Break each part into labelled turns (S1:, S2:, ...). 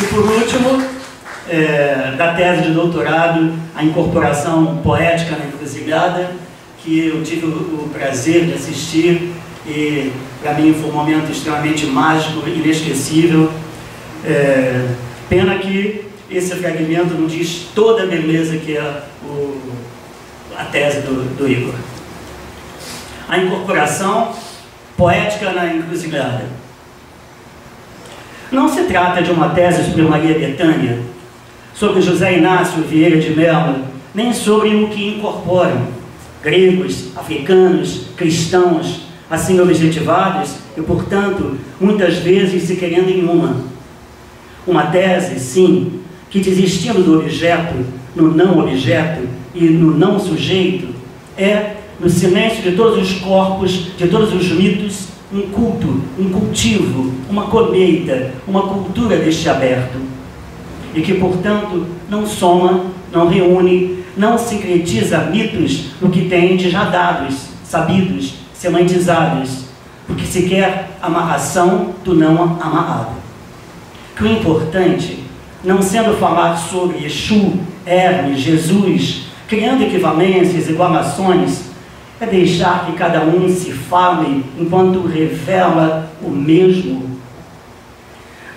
S1: E por último, da tese de doutorado, a incorporação poética na encruzilhada, que eu tive o prazer de assistir e para mim foi um momento extremamente mágico, inesquecível. Pena que esse fragmento não diz toda a beleza que é a tese do Igor. A incorporação poética na encruzilhada. Não se trata de uma tese sobre Maria Bethânia, sobre José Inácio Vieira de Mello, nem sobre o que incorporam gregos, africanos, cristãos, assim objetivados e, portanto, muitas vezes se querendo em uma tese, sim, que desistindo do objeto, no não objeto e no não sujeito, no silêncio de todos os corpos, de todos os mitos, um culto, um cultivo, uma colheita, uma cultura deste aberto. E que, portanto, não soma, não reúne, não sincretiza mitos no que tem de já dados, sabidos, semantizados, porque se quer amarração do não amarrado. Que o importante, não sendo falar sobre Exu, Hermes, Jesus, criando equivalências, igualações, é deixar que cada um se fale enquanto revela o mesmo.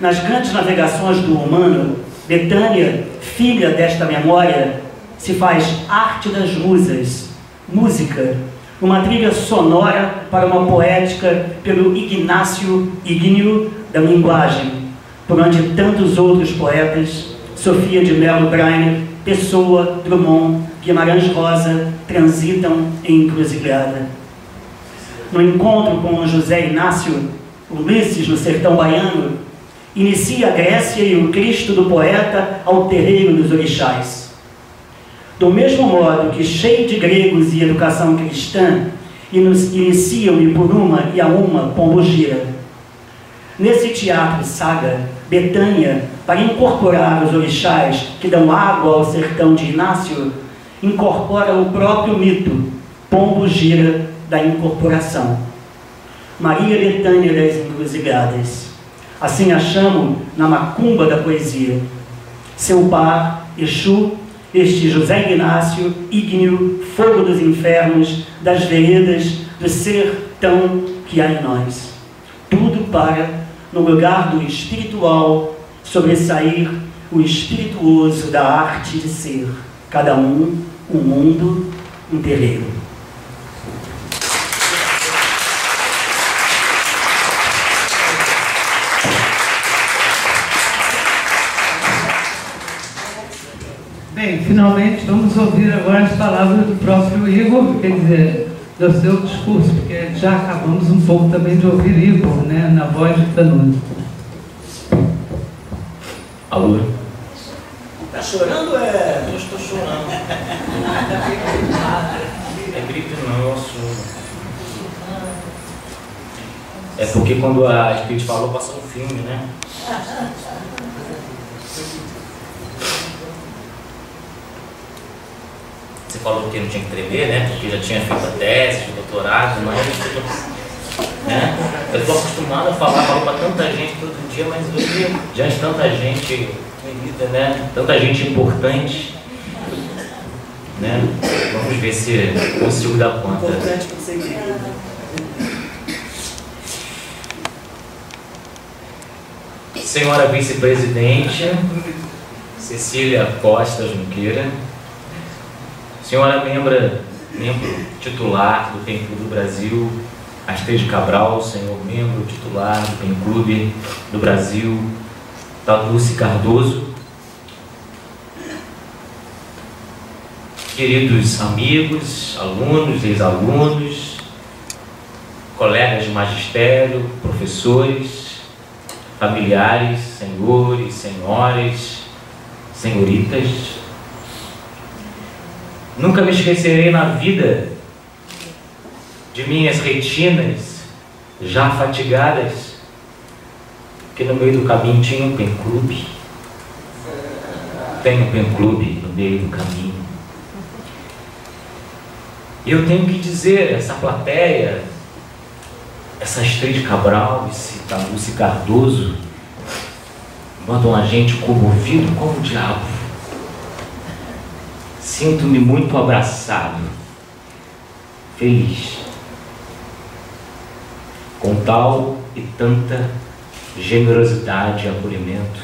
S1: Nas grandes navegações do humano, Bethânia, filha desta memória, se faz arte das musas, música, uma trilha sonora para uma poética pelo ígneo da linguagem, por onde tantos outros poetas, Sofia de Mello Breiner, Pessoa, Drummond, Guimarães Rosa, transitam em encruzilhada. No encontro com José Inácio, Ulisses no sertão baiano, inicia a Grécia e o Cristo do poeta ao terreiro dos orixás. Do mesmo modo que, cheio de gregos e educação cristã, iniciam-me por uma e a uma pombogira. Nesse teatro saga, Bethânia, para incorporar os orixás que dão água ao sertão de Inácio, incorpora o próprio mito, pombogira da incorporação. Maria Bethânia das encruzilhadas. Assim a chamo na macumba da poesia. Seu par, Exu, este José Inácio, ígneo, fogo dos infernos, das veredas, do sertão que há em nós. Tudo para, no lugar do espiritual, sobressair o espirituoso da arte de ser. Cada um mundo, um terreiro.
S2: Bem, finalmente vamos ouvir agora as palavras do próprio Igor, quer dizer, do seu discurso, porque já acabamos um pouco também de ouvir Igor, né, na voz de Tanuri.
S3: Alô?
S1: Tá chorando?
S3: Eu estou chorando. É gripe não, eu sou. É porque quando a Spirit falou, passou um filme, né? Você falou que não tinha que tremer, né? Porque já tinha feito a tese, o doutorado, mas né? Eu estou acostumado a falei para tanta gente todo dia, mas hoje, diante de tanta gente querida, né? Tanta gente importante, né? Vamos ver se consigo dar conta.
S1: Importante conseguir.
S3: Senhora Vice-Presidente Cecília Costa Junqueira, senhora membro titular do PEN Clube do Brasil, Astrid Cabral, senhor membro titular do PEN Clube do Brasil, Tatuce Cardoso, queridos amigos, alunos, ex-alunos, colegas de magistério, professores, familiares, senhores, senhoras, senhoritas, nunca me esquecerei na vida de minhas retinas já fatigadas, que no meio do caminho tinha um PEN Clube. Tem um PEN Clube no meio do caminho. E eu tenho que dizer, essa plateia, essa Astrid Cabral, esse Tatuce Cardoso, mandam a gente comovido como o diabo. Sinto-me muito abraçado, feliz, com tal e tanta generosidade e acolhimento.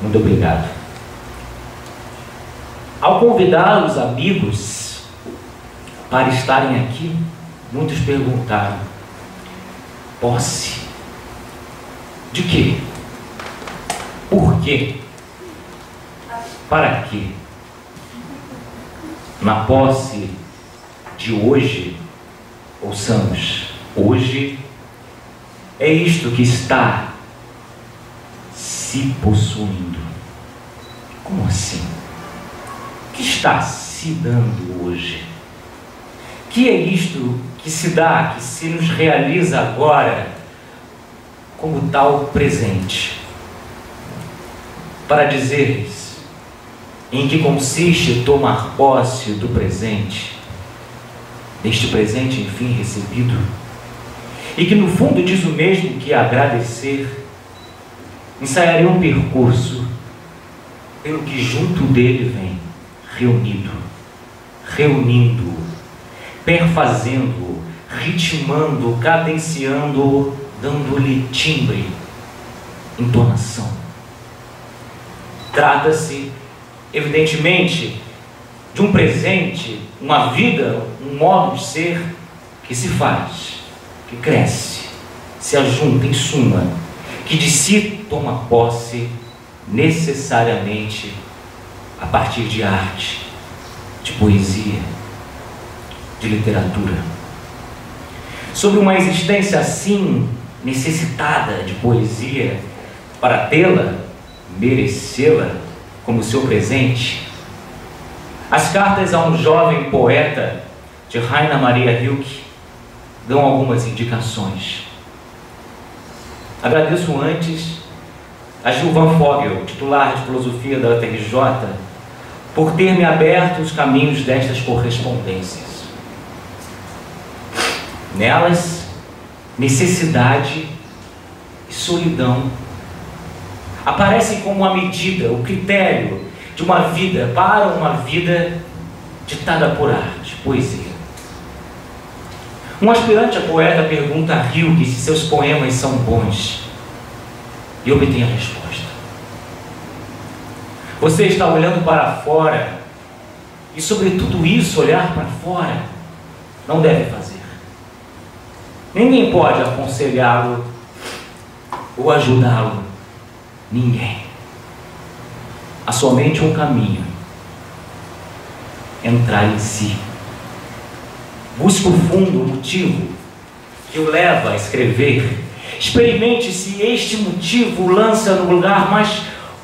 S3: Muito obrigado. Ao convidar os amigos para estarem aqui, muitos perguntaram: posse? De quê? Por quê? Para quê? Na posse de hoje, ouçamos, hoje é isto que está se possuindo. Como assim? O que está se dando hoje? Que é isto que se dá, que se nos realiza agora como tal presente? Para dizeres em que consiste tomar posse do presente, deste presente enfim recebido, e que no fundo diz o mesmo que agradecer, ensaiarei um percurso pelo que junto dele vem, reunindo, perfazendo, ritmando, cadenciando, dando-lhe timbre, entonação. Trata-se, evidentemente, de um presente, uma vida, um modo de ser que se faz, que cresce, se ajunta, em suma, que de si toma posse necessariamente a partir de arte, de poesia, de literatura. Sobre uma existência assim, necessitada de poesia, para tê-la, merecê-la como seu presente, as cartas a um jovem poeta de Rainer Maria Rilke dão algumas indicações. Agradeço antes a Gil Van Fogel, titular de filosofia da UFRJ, por ter me aberto os caminhos destas correspondências. Nelas, necessidade e solidão aparecem como a medida, o critério de uma vida para uma vida ditada por arte, poesia. Um aspirante a poeta pergunta a Rilke se seus poemas são bons e obtém a resposta: você está olhando para fora e sobre tudo isso, olhar para fora, não deve fazer. Ninguém pode aconselhá-lo ou ajudá-lo. Ninguém. Há somente um caminho: entrar em si. Busque o fundo, o motivo que o leva a escrever. Experimente se este motivo o lança no lugar mais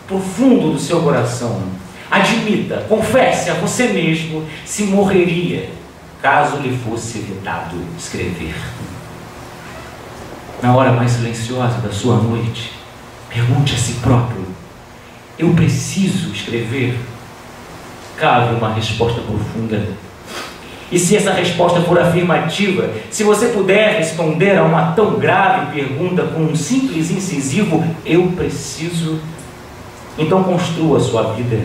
S3: profundo do seu coração. Admita, confesse a você mesmo se morreria caso lhe fosse evitado escrever. Na hora mais silenciosa da sua noite, pergunte a si próprio: eu preciso escrever? Cabe uma resposta profunda. E se essa resposta for afirmativa, se você puder responder a uma tão grave pergunta com um simples incisivo "eu preciso", então construa a sua vida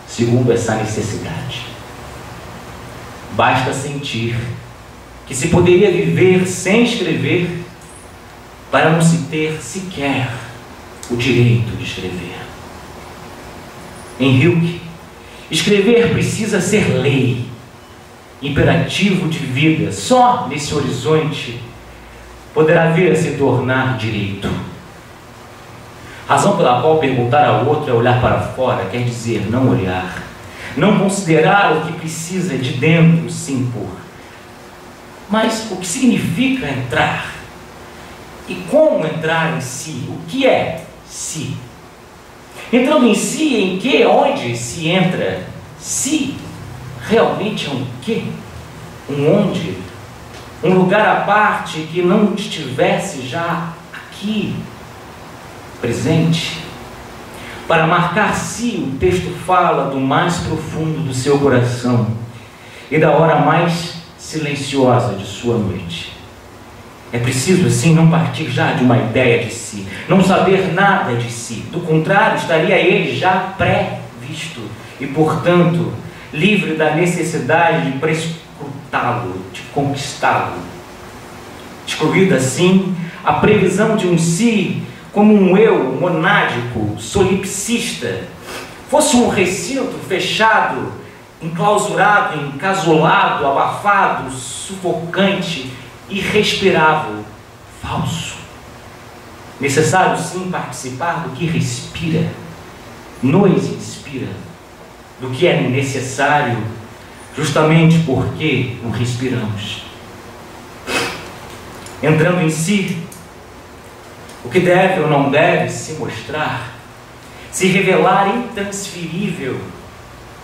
S3: segundo essa necessidade. Basta sentir que se poderia viver sem escrever para não se ter sequer o direito de escrever. Em Rilke, escrever precisa ser lei, imperativo de vida. Só nesse horizonte poderá vir a se tornar direito. Razão pela qual perguntar ao outro é olhar para fora, quer dizer não olhar, não considerar o que precisa de dentro se impor. Mas o que significa entrar? E como entrar em si? O que é si? Entrando em si, em que, onde se entra? Si realmente é um quê? Um onde? Um lugar à parte que não estivesse já aqui, presente? Para marcar si, o texto fala do mais profundo do seu coração e da hora mais silenciosa de sua noite. É preciso, assim, não partir já de uma ideia de si, não saber nada de si. Do contrário, estaria ele já pré-visto e, portanto, livre da necessidade de prescrutá-lo, de conquistá-lo. Excluída, assim, a previsão de um si como um eu monádico, solipsista, fosse um recinto fechado, enclausurado, encasolado, abafado, sufocante, irrespirável, falso. Necessário, sim, participar do que respira, nos inspira, do que é necessário, justamente porque o respiramos. Entrando em si, o que deve ou não deve se mostrar, se revelar intransferível,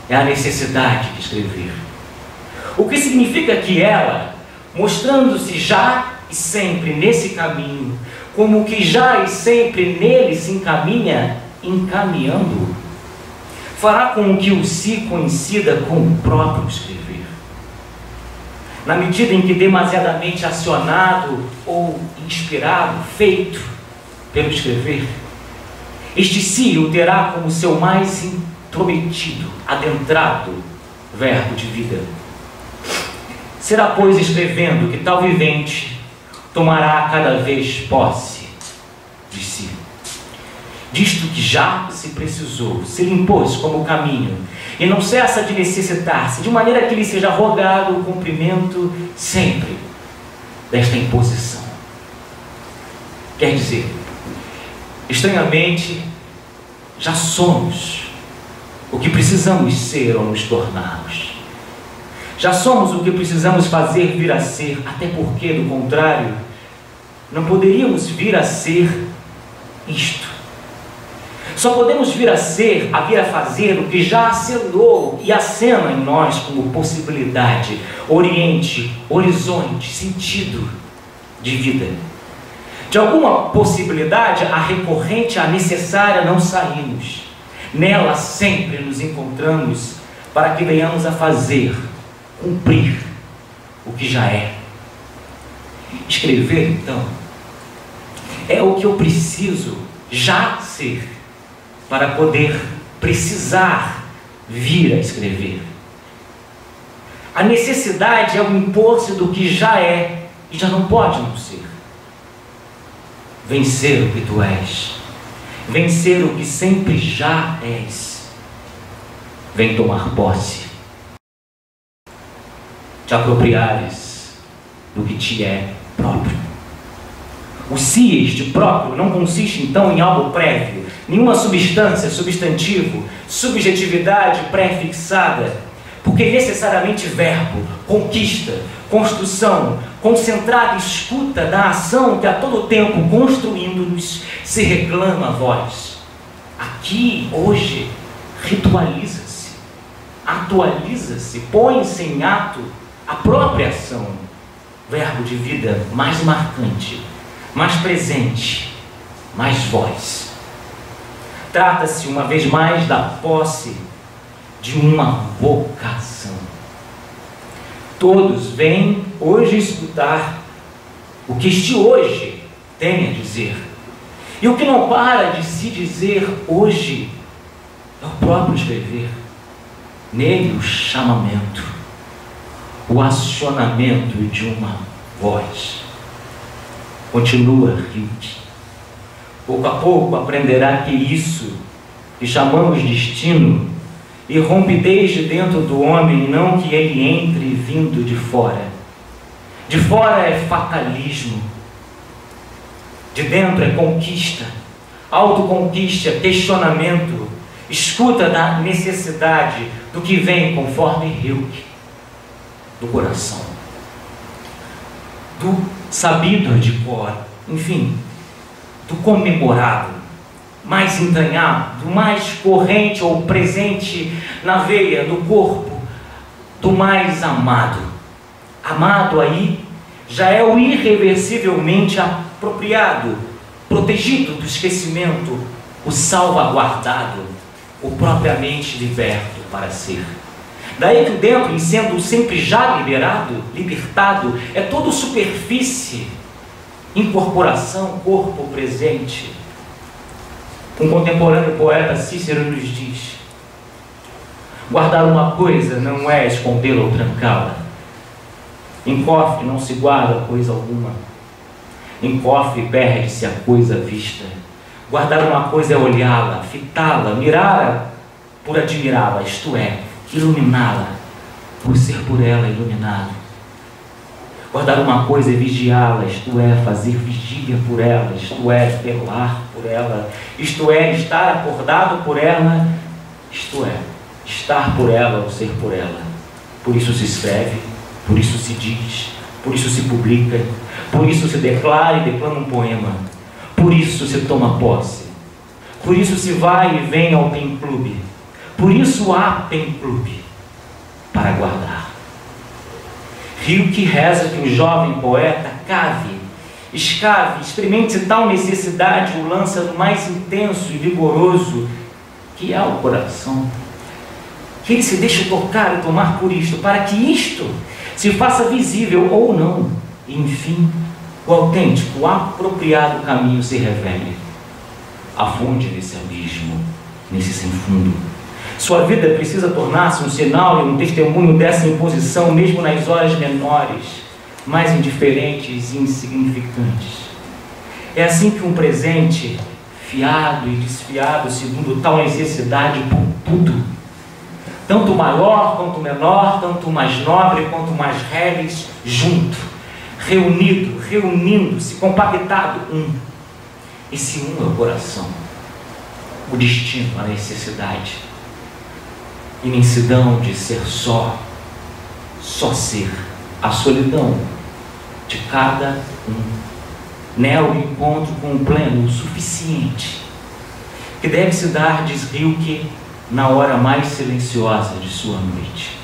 S3: é a necessidade de escrever. O que significa que ela, mostrando-se já e sempre nesse caminho, como que já e sempre nele se encaminha, encaminhando, fará com que o si coincida com o próprio escrever. Na medida em que demasiadamente acionado ou inspirado, feito pelo escrever, este si o terá como seu mais intrometido, adentrado verbo de vida. Será, pois, escrevendo que tal vivente tomará cada vez posse de si. Disto que já se precisou, se lhe impôs como caminho, e não cessa de necessitar-se, de maneira que lhe seja rogado o cumprimento sempre desta imposição. Quer dizer, estranhamente, já somos o que precisamos ser ou nos tornarmos. Já somos o que precisamos fazer vir a ser, até porque, do contrário, não poderíamos vir a ser isto. Só podemos vir a ser, a vir a fazer o que já acenou e acena em nós como possibilidade, oriente, horizonte, sentido de vida. De alguma possibilidade, a recorrente, a necessária, não saímos. Nela sempre nos encontramos para que venhamos a fazer, cumprir o que já é. Escrever, então, é o que eu preciso já ser para poder precisar vir a escrever. A necessidade é o impor-se do que já é e já não pode não ser. Vencer o que tu és, vencer o que sempre já és. Vem tomar posse, te apropriares do que te é próprio. O si, este próprio, não consiste então em algo prévio, nenhuma substância, substantivo, subjetividade pré-fixada, porque necessariamente verbo, conquista, construção, concentrada escuta da ação que a todo tempo, construindo-nos, se reclama a voz. Aqui, hoje, ritualiza-se, atualiza-se, põe-se em ato a própria ação, verbo de vida mais marcante, mais presente, mais voz. Trata-se, uma vez mais, da posse de uma vocação. Todos vêm hoje escutar o que este hoje tem a dizer. E o que não para de se dizer hoje é o próprio escrever. Nele o chamamento, o acionamento de uma voz. Continua, Rilke. Pouco a pouco aprenderá que isso que chamamos destino irrompe desde dentro do homem, não que ele entre vindo de fora. De fora é fatalismo, de dentro é conquista, autoconquista, questionamento, escuta da necessidade do que vem, conforme Rilke, do coração, do sabido de cor, enfim, do comemorado, mais entranhado, do mais corrente ou presente na veia do corpo, do mais amado. Amado aí já é o irreversivelmente apropriado, protegido do esquecimento, o salvaguardado, o propriamente liberto para ser. Daí que o dentro, em sendo sempre já liberado, libertado, é todo superfície, incorporação, corpo presente. Um contemporâneo poeta, Cícero, nos diz: guardar uma coisa não é escondê-la ou trancá-la. Em cofre não se guarda coisa alguma. Em cofre perde-se a coisa vista. Guardar uma coisa é olhá-la, fitá-la, mirá-la por admirá-la, isto é, iluminá-la, por ser por ela iluminado. Guardar uma coisa é vigiá-la, isto é, fazer vigília por ela, isto é, velar por ela, isto é, estar acordado por ela, isto é, estar por ela ou ser por ela. Por isso se escreve, por isso se diz, por isso se publica, por isso se declara e declama um poema, por isso se toma posse, por isso se vai e vem ao pen clube, por isso há pen clube, para guardar. Rio que reza que o jovem poeta cave, escave, experimente tal necessidade, o lança no mais intenso e vigoroso que é o coração. Que ele se deixe tocar e tomar por isto, para que isto se faça visível ou não, e enfim, o autêntico, o apropriado caminho se revele. Afunde nesse abismo, nesse sem fundo. Sua vida precisa tornar-se um sinal e um testemunho dessa imposição, mesmo nas horas menores, mais indiferentes e insignificantes. É assim que um presente, fiado e desfiado, segundo tal necessidade por tudo, tanto maior quanto menor, tanto mais nobre quanto mais reles, junto, reunido, reunindo-se, compactado, um. Esse um é o coração, o destino, a necessidade, imensidão de ser só ser, a solidão de cada um. Nela o encontro com o pleno, o suficiente, que deve se dar, diz Rilke, na hora mais silenciosa de sua noite.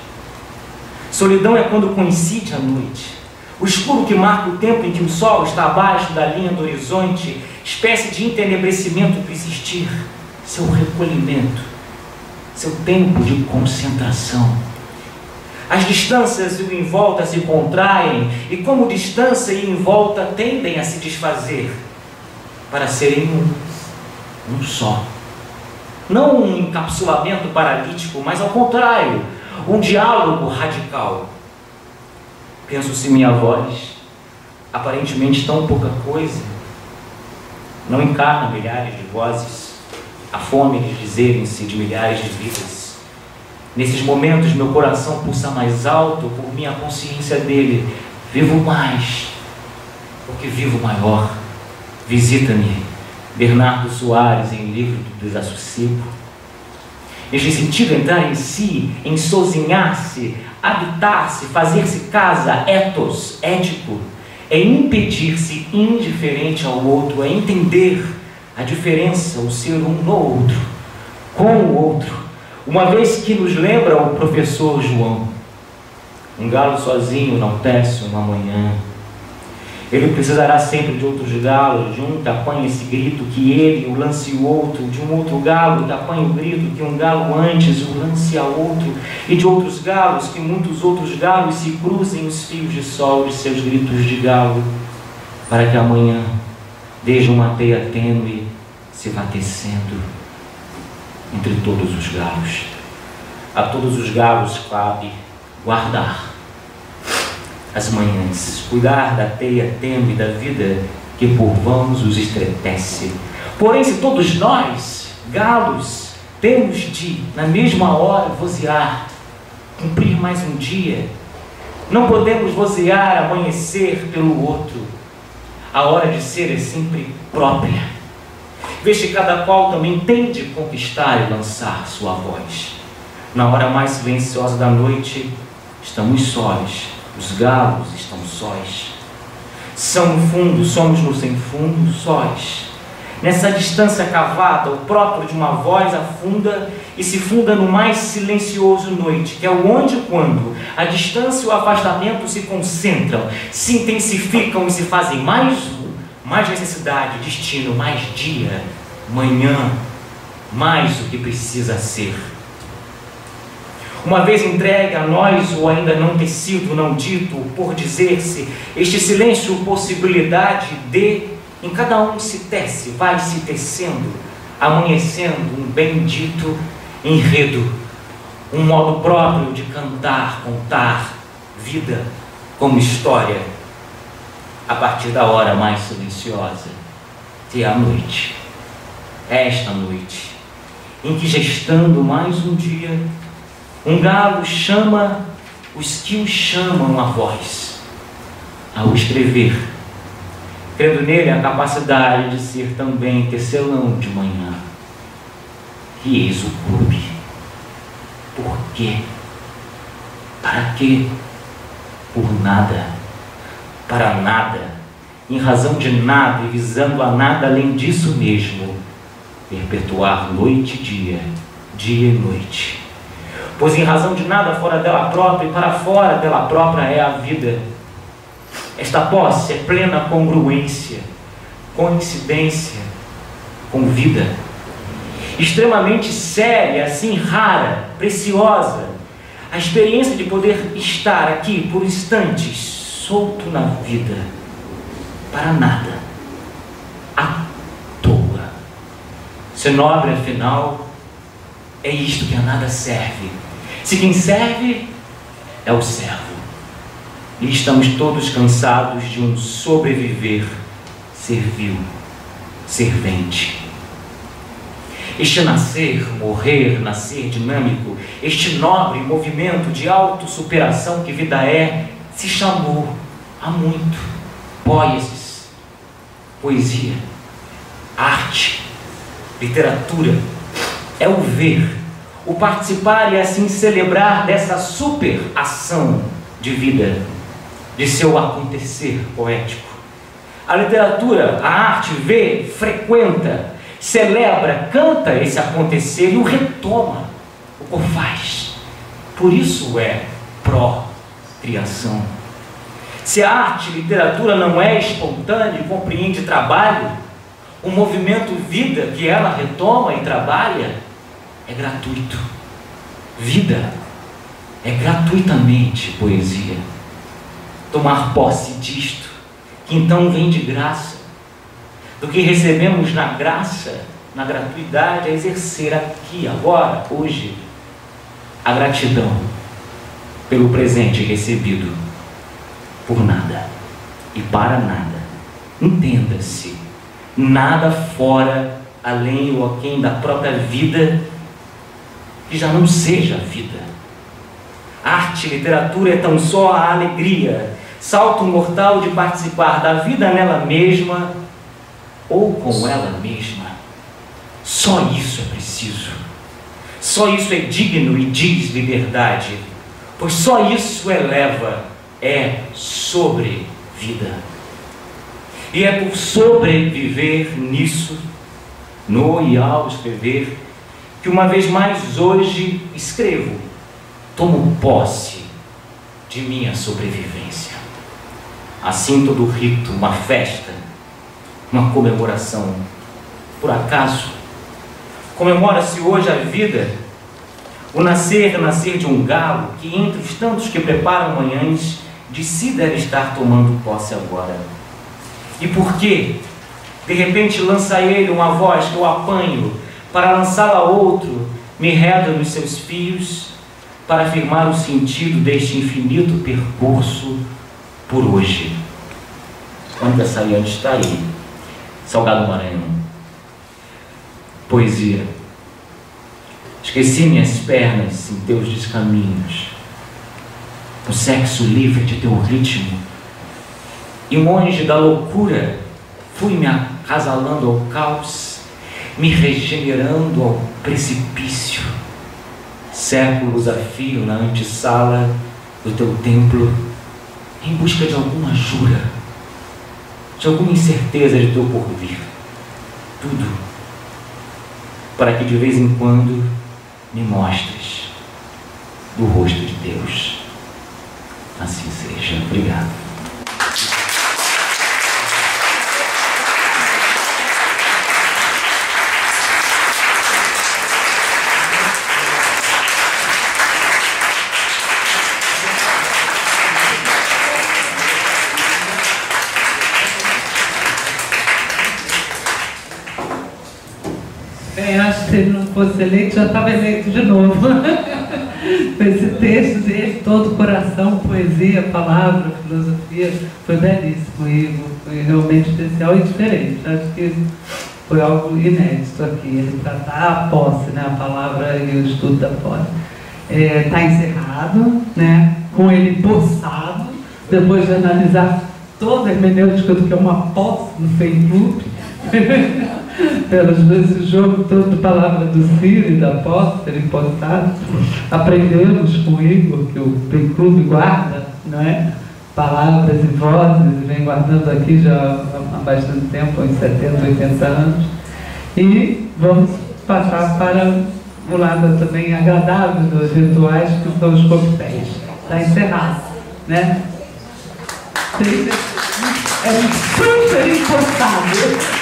S3: Solidão é quando coincide a noite, o escuro que marca o tempo em que o sol está abaixo da linha do horizonte, espécie de entenebrecimento do existir, seu recolhimento, seu tempo de concentração. As distâncias e o em volta se contraem, e como distância e em volta tendem a se desfazer, para serem um só. Não um encapsulamento paralítico, mas ao contrário, um diálogo radical. Penso se minha voz, aparentemente tão pouca coisa, não encarna milhares de vozes, a fome de dizerem-se de milhares de vidas. Nesses momentos meu coração pulsa mais alto por minha consciência dele. Vivo mais, porque vivo maior. Visita-me, Bernardo Soares, em Livro do Desassossego. Neste sentido, entrar em si, ensozinhar-se, habitar-se, fazer-se casa, ethos, ético, é impedir-se indiferente ao outro, é entender a diferença, o ser um no outro, com o outro, uma vez que nos lembra o professor João: um galo sozinho não tece uma manhã. Ele precisará sempre de outros galos, de um que apanhe esse grito que ele o lance o outro, de um outro galo que apanhe o grito que um galo antes o lance ao outro, e de outros galos que muitos outros galos se cruzem os fios de sol de seus gritos de galo, para que amanhã, desde uma teia tênue, se vá tecendo entre todos os galos. A todos os galos cabe guardar as manhãs, cuidar da teia tênue da vida que por vãos os estremece. Porém, se todos nós, galos, temos de, na mesma hora, vozear, cumprir mais um dia, não podemos vozear, amanhecer pelo outro. A hora de ser é sempre própria. Vês que cada qual também tem de conquistar e lançar sua voz. Na hora mais silenciosa da noite, estamos sós. Os galos estão sós. São no fundo, somos no sem fundo, sós. Nessa distância cavada, o próprio de uma voz afunda e se funda no mais silencioso noite, que é o onde e quando a distância e o afastamento se concentram, se intensificam e se fazem mais necessidade, destino, mais dia, manhã, mais o que precisa ser.
S4: Uma vez entregue a nós o ainda não tecido, não dito, por dizer-se, este silêncio possibilidade de, em cada um se tece, vai se tecendo, amanhecendo um bendito enredo, um modo próprio de cantar, contar, vida como história, a partir da hora mais silenciosa, que é a noite, esta noite, em que gestando mais um dia, um galo chama os que o chamam a voz, ao escrever, crendo nele a capacidade de ser também tecelão de manhã. E eis o clube. Por quê? Para quê? Por nada. Para nada. Em razão de nada e visando a nada além disso mesmo. Perpetuar noite e dia, dia e noite. Pois em razão de nada fora dela própria e para fora dela própria é a vida. Esta posse é plena congruência, coincidência com vida. Extremamente séria, assim rara, preciosa. A experiência de poder estar aqui por instantes, solto na vida, para nada, à toa. Se nobre, afinal, é isto que a nada serve. Se quem serve é o servo. E estamos todos cansados de um sobreviver servil, servente. Este nascer, morrer, nascer dinâmico, este nobre movimento de autossuperação que vida é, se chamou há muito poesis, poesia, arte, literatura. É o ver, o participar e assim celebrar dessa super ação de vida, de seu acontecer poético. A literatura, a arte vê, frequenta, celebra, canta esse acontecer e o retoma, o cofaz. Por isso é pró-criação. Se a arte e literatura não é espontânea e compreende trabalho, o movimento vida que ela retoma e trabalha é gratuito. Vida é gratuitamente poesia. Tomar posse disto, que então vem de graça, do que recebemos na graça, na gratuidade, a exercer aqui, agora, hoje, a gratidão pelo presente recebido, por nada e para nada. Entenda-se, nada fora, além ou aquém da própria vida, que já não seja vida. Arte e literatura é tão só a alegria, salto mortal de participar da vida nela mesma ou com ela mesma. Só isso é preciso. Só isso é digno e diz liberdade, pois só isso eleva, é sobre vida. E é por sobreviver nisso, no e ao escrever, que uma vez mais hoje escrevo, tomo posse de minha sobrevivência. Assim todo rito, uma festa, uma comemoração. Por acaso, comemora-se hoje a vida, o nascer de um galo que entre os tantos que preparam manhãs, de si deve estar tomando posse agora. E por quê? De repente lança ele uma voz que eu apanho, para lançá-la a outro, me reda nos seus fios, para afirmar o sentido deste infinito percurso por hoje. Aniversariante está aí, Salgado Maranhão. Poesia. Esqueci minhas pernas em teus descaminhos, o sexo livre de teu ritmo, e monge da loucura, fui me acasalando ao caos, me regenerando ao precipício. Séculos a fio na antessala do teu templo, em busca de alguma jura, de alguma incerteza de teu porvir. Tudo para que de vez em quando me mostres do rosto de Deus. Assim seja. Obrigado.
S2: também acho que se ele não fosse eleito, já estava eleito de novo. Esse texto dele, todo coração, poesia, palavra, filosofia, foi belíssimo, Igor. Foi realmente especial e diferente. Acho que foi algo inédito aqui, ele tratar a posse, né, a palavra e o estudo da posse. Está encerrado, né, com ele possado, depois de analisar toda a hermenêutica do que é uma posse no fã-clube, pelas vezes o jogo todo de palavra do Ciro e da posse, serem postados, aprendemos com o Igor, que o fã-clube guarda, não é? Palavras e vozes, e vem guardando aqui já há bastante tempo, uns 70, 80 anos. E vamos passar para o lado também agradável dos rituais, que são os coquetéis. Está encerrado, né? É super importante.